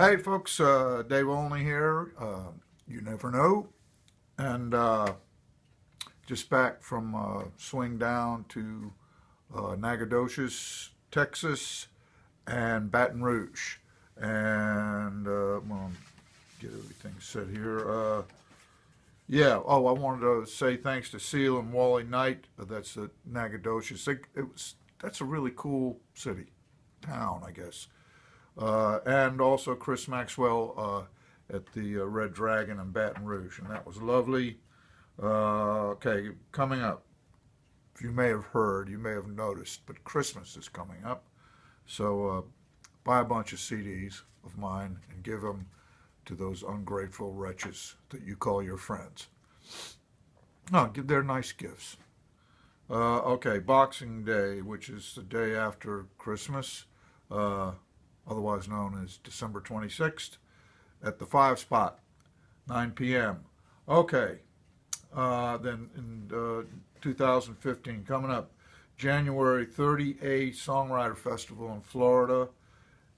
Hey folks, Dave Olney here. You never know. And just back from swing down to Nacogdoches, Texas, and Baton Rouge. And well, get everything set here. I wanted to say thanks to Seal and Wally Knight. That's at Nacogdoches. That's a really cool city, town, I guess. And also Chris Maxwell at the Red Dragon in Baton Rouge, and that was lovely. Okay, coming up, you may have heard, you may have noticed, but Christmas is coming up. So buy a bunch of CDs of mine and give them to those ungrateful wretches that you call your friends. No, they're nice gifts. Okay, Boxing Day, which is the day after Christmas, otherwise known as December 26th, at the 5 Spot, 9 p.m. Okay, then in 2015, coming up, January 30A Songwriter Festival in Florida,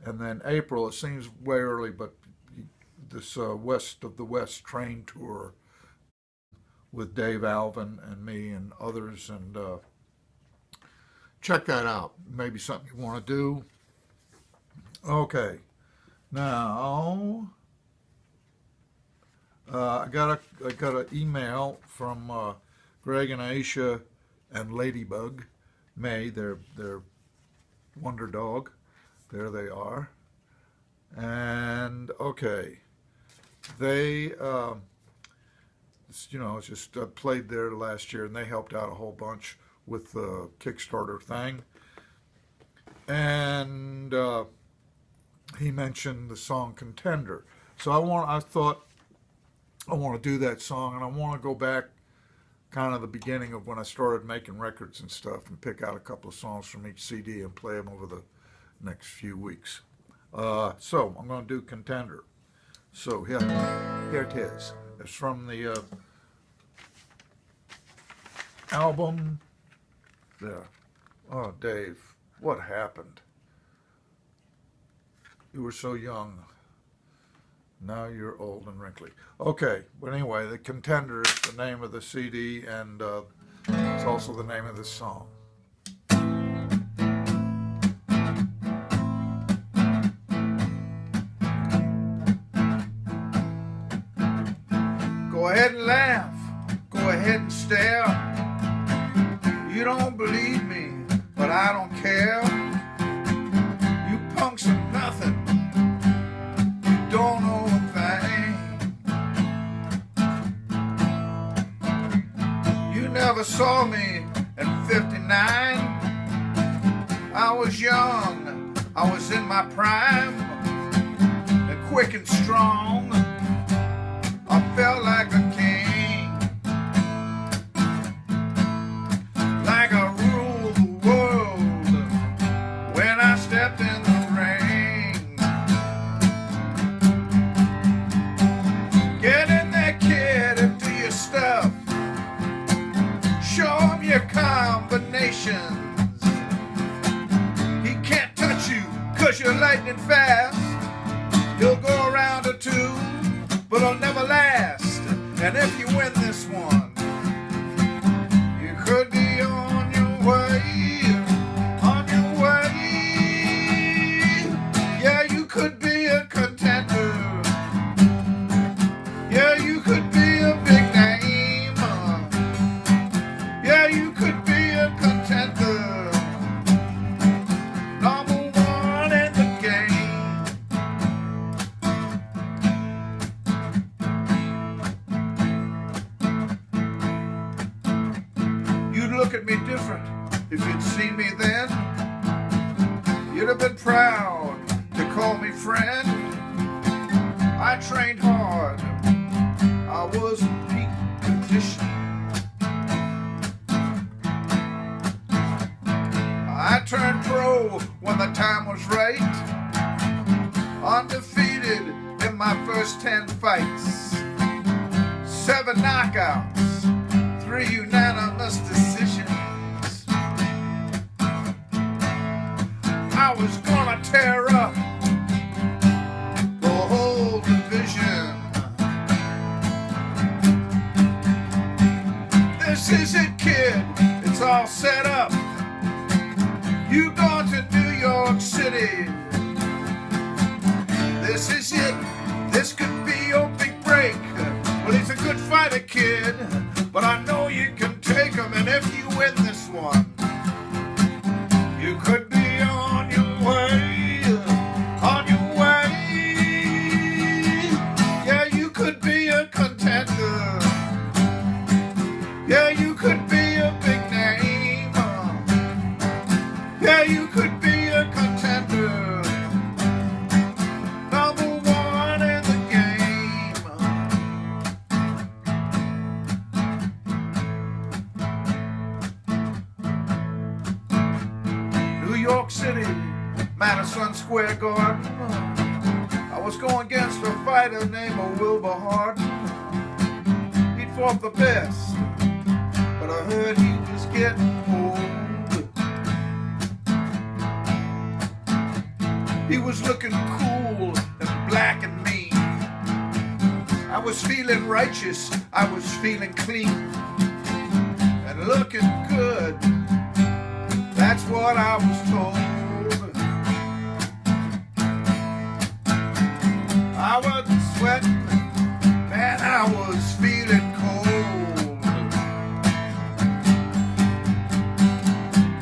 and then April, it seems way early, but this West of the West train tour with Dave Alvin and me and others, and check that out. Maybe something you want to do. Okay, now I got an email from Greg and Aisha and Ladybug May, their wonder dog. There they are. And okay, they just played there last year, and they helped out a whole bunch with the Kickstarter thing. And he mentioned the song Contender. So I thought I want to do that song, and I want to go back kind of the beginning of when I started making records and stuff, and pick out a couple of songs from each CD and play them over the next few weeks. So I'm going to do Contender. So here it is. It's from the album there. Oh, Dave, what happened? You were so young. Now you're old and wrinkly. Okay, but anyway, the Contender is the name of the CD, and it's also the name of this song. Go ahead and laugh. Go ahead and stare. You don't believe me, but I don't care. You punks are nothing. You don't know a thing. You never saw me in '59. I was young. I was in my prime. And quick and strong. I felt like a king, like I ruled the world when I stepped in the ring. Get in there, kid, and do your stuff. Show him your combinations. He can't touch you 'cause you're lightning fast. He'll go around or two, but it'll never last. And if you win this one, you could be on your way, on your way. Yeah, you could be a contender. Yeah, you could be a big name. Yeah, you could be a contender. Number one in the game. Look at me different if you'd seen me then. You'd have been proud to call me friend. I trained hard. I was in peak condition. I turned pro when the time was right. Undefeated in my first 10 fights. 7 knockouts, 3 unanimous decisions. I was gonna tear up the all set up. You going to New York City. This is it. This could be your big break. Well, he's a good fighter, kid, but I know you can take him. And if you win this one, you could be on your way, on your way. Yeah, you could be a contender. Yeah, you could be a big name. Yeah, you could be a contender. Number one in the game. New York City, Madison Square Garden. I was going against a fighter named Wilbur Harden. He fought the best, but I heard he was getting old. He was looking cool and black and mean. I was feeling righteous, I was feeling clean, and looking good. That's what I was told. I wasn't sweating, man, I was feeling cold.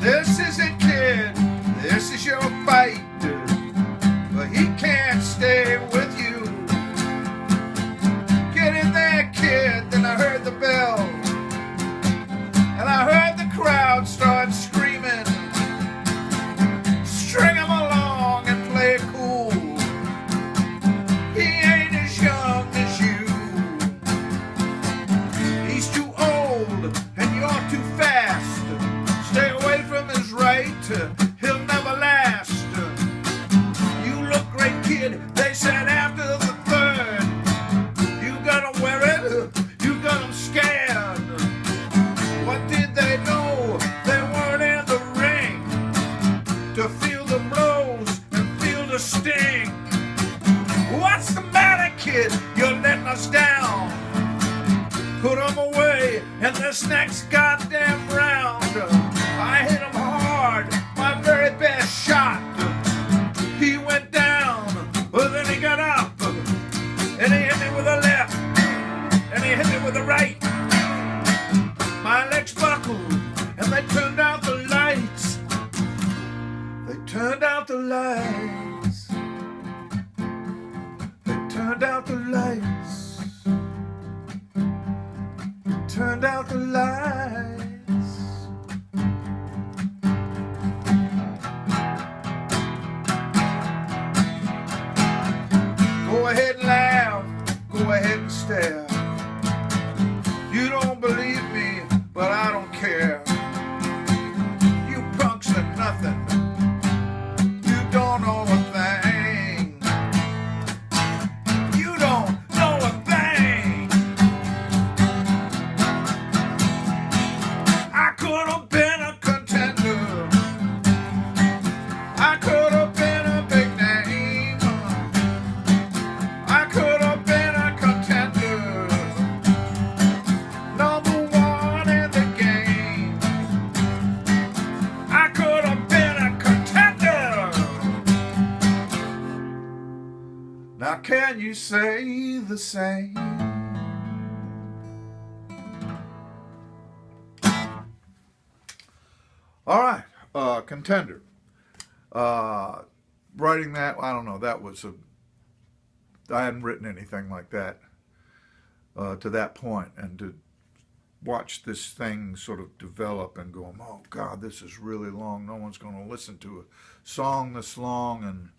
This is it, kid, this is your fight, but he can't stay with you. Get in there, kid. Then I heard the bell, and I heard the crowd start screaming. String him along and play it cool. He ain't as young as you. He's too old and you're too fast. Stay away from his right, he'll never last. You look great, kid, they said after the third. You gonna wear it, you got them scared. What did they know? They weren't in the ring to feel the blows and feel the sting. What's the matter, kid? You're letting us down. Put him away in this next goddamn round. I hit him hard, my very best shot. He went down, but then he got up, and he hit me with a left, and he hit me with a right. My legs buckled, and they turned out the lights. They turned out the lights. They turned out the lights. They turned out the lights. Go ahead and laugh, go ahead and stare. You don't believe me, but I don't care. You punks are nothing. You don't know a thing. You don't know a thing. I could have been a contender. I could have been a big name. I could have been a contender. Number one in the game. I could have been a contender. Now can you say the same? All right, contender. Writing that, I don't know, that was I hadn't written anything like that to that point, and to watch this thing sort of develop and go, oh God, this is really long. No one's going to listen to a song this long,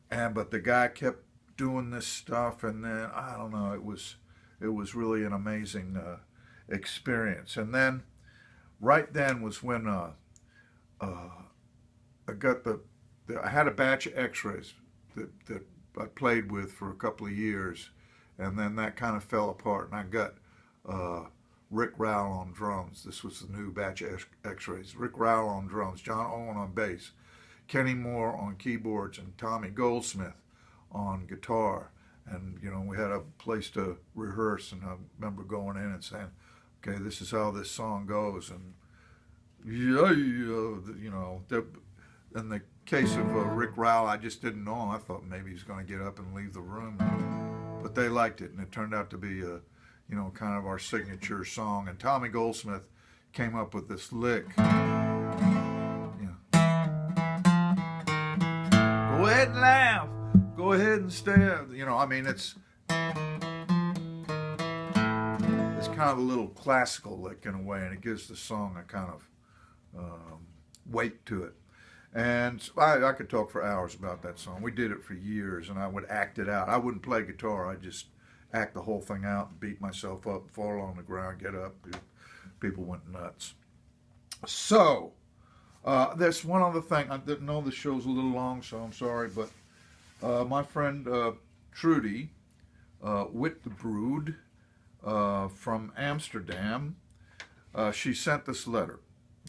but the guy kept doing this stuff, and then I don't know, it was really an amazing experience. And then right then was when I got I had a batch of X-rays that I played with for a couple of years, and then that kind of fell apart, and I got Rick Rowell on drums. This was the new batch of X-rays. Rick Rowell on drums, John Owen on bass, Kenny Moore on keyboards, and Tommy Goldsmith on guitar. And you know, we had a place to rehearse, and I remember going in and saying, okay, this is how this song goes, and yeah, you know, in the case of Rick Rowell, I just didn't know him. I thought maybe he's going to get up and leave the room, but they liked it, and it turned out to be a, you know, kind of our signature song. And Tommy Goldsmith came up with this lick. You know, go ahead and laugh. Go ahead and stay. You know, I mean, it's kind of a little classical lick in a way, and it gives the song a kind of weight to it. And I could talk for hours about that song. We did it for years, and I would act it out. I wouldn't play guitar. I'd just act the whole thing out and beat myself up, fall on the ground, get up. People went nuts. So, there's one other thing. I didn't know the show's a little long, so I'm sorry, but my friend Trudy Witbrood from Amsterdam, she sent this letter.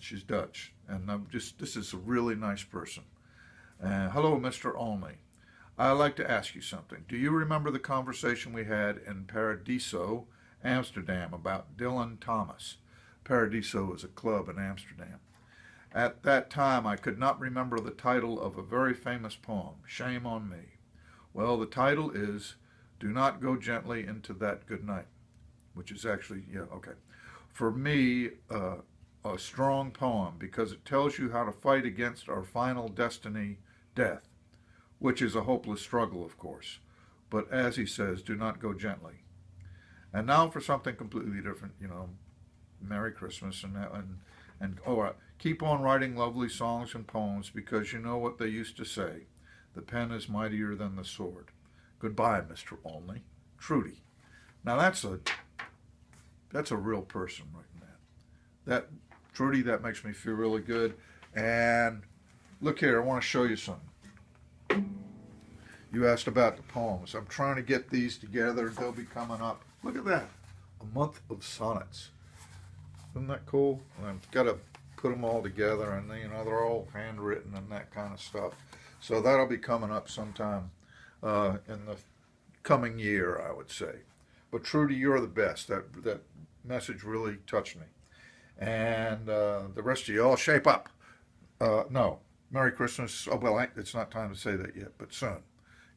She's Dutch, and this is a really nice person. Hello, Mr. Olney. I'd like to ask you something. Do you remember the conversation we had in Paradiso, Amsterdam, about Dylan Thomas? Paradiso is a club in Amsterdam. At that time, I could not remember the title of a very famous poem. Shame on me. Well, the title is Do Not Go Gently Into That Good Night, which is actually, yeah, okay. For me, a strong poem because it tells you how to fight against our final destiny, death, which is a hopeless struggle, of course. But as he says, do not go gently. And now for something completely different, you know, Merry Christmas and keep on writing lovely songs and poems because you know what they used to say, the pen is mightier than the sword. Goodbye, Mr. Olney. Trudy. Now that's a real person writing that. Trudy, that makes me feel really good. And look here, I want to show you something. You asked about the poems. I'm trying to get these together. They'll be coming up. Look at that. A month of sonnets. Isn't that cool? I've got to put them all together, and you know they're all handwritten and that kind of stuff. So that'll be coming up sometime in the coming year, I would say. But Trudy, you're the best. That message really touched me. And the rest of you all shape up. No, Merry Christmas. Oh, well, it's not time to say that yet, but soon.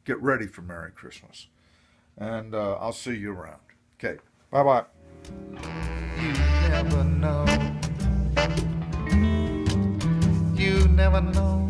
Get ready for Merry Christmas. And I'll see you around. Okay, bye-bye. You never know. You never know.